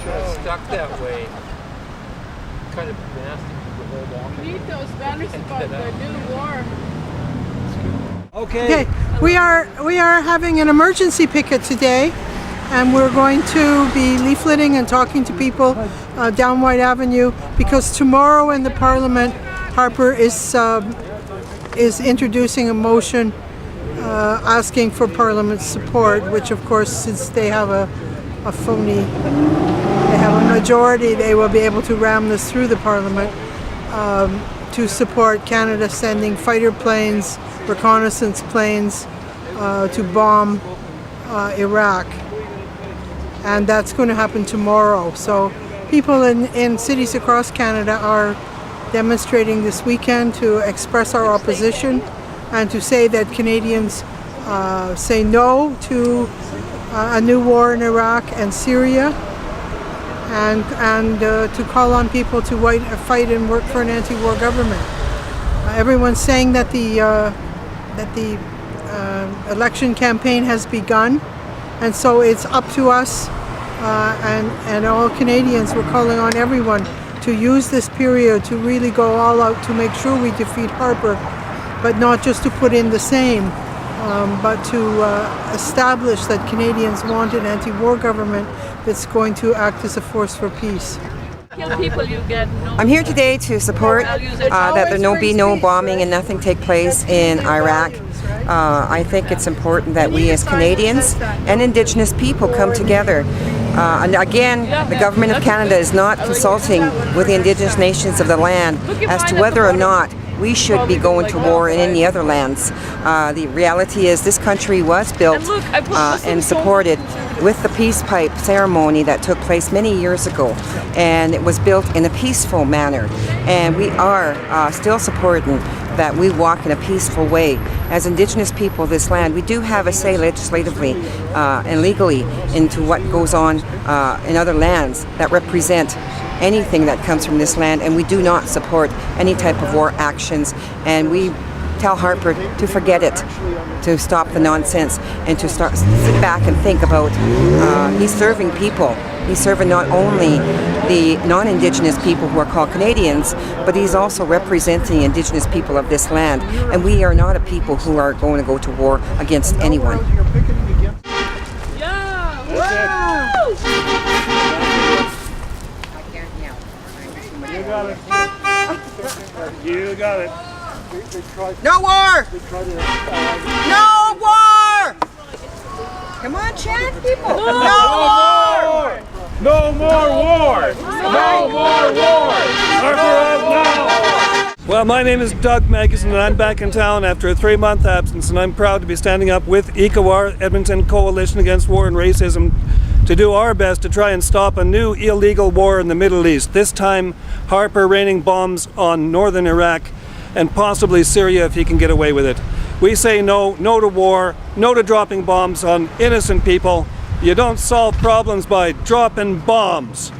sort of stuck that way. Kind of nasty to hold on. We need those banners about the new war. Okay, we are having an emergency picket today, and we're going to be leafleting and talking to people down Whyte Avenue because tomorrow in the Parliament, Harper is introducing a motion asking for Parliament's support, which of course, since they have a majority, they will be able to ram this through the Parliament to support Canada sending fighter planes, reconnaissance planes to bomb Iraq. And that's going to happen tomorrow. So people in cities across Canada are demonstrating this weekend to express our opposition and to say that Canadians say no to a new war in Iraq and Syria, and to call on people to fight and work for an anti-war government. Everyone's saying that the election campaign has begun, and so it's up to us and all Canadians. We're calling on everyone to use this period to really go all out to make sure we defeat Harper, but not just to put in the same, but to establish that Canadians want an anti-war government that's going to act as a force for peace. I'm here today to support that there be no bombing and nothing take place in Iraq. I think it's important that we as Canadians and Indigenous people come together. And again, the Government of Canada is not consulting with the Indigenous nations of the land as to whether or not we should be going to war in any other lands. The reality is this country was built and supported with the peace pipe ceremony that took place many years ago, and it was built in a peaceful manner, and we are still supporting that we walk in a peaceful way. As Indigenous people of this land, we do have a say legislatively and legally into what goes on in other lands that represent anything that comes from this land, and we do not support any type of war actions, and we tell Harper to forget it, to stop the nonsense, and to sit back and think about he's serving people. He's serving not only the non-Indigenous people who are called Canadians, but he's also representing Indigenous people of this land, and we are not a people who are going to go to war against anyone. You got it. No war! No war! Come on, chant, people! No war! No more war! No more war! Well, my name is Doug Magnuson, and I'm back in town after a 3-month absence, and I'm proud to be standing up with ECAWAR, Edmonton Coalition Against War and Racism, to do our best to try and stop a new illegal war in the Middle East. This time, Harper raining bombs on northern Iraq and possibly Syria if he can get away with it. We say no to war, no to dropping bombs on innocent people. You don't solve problems by dropping bombs.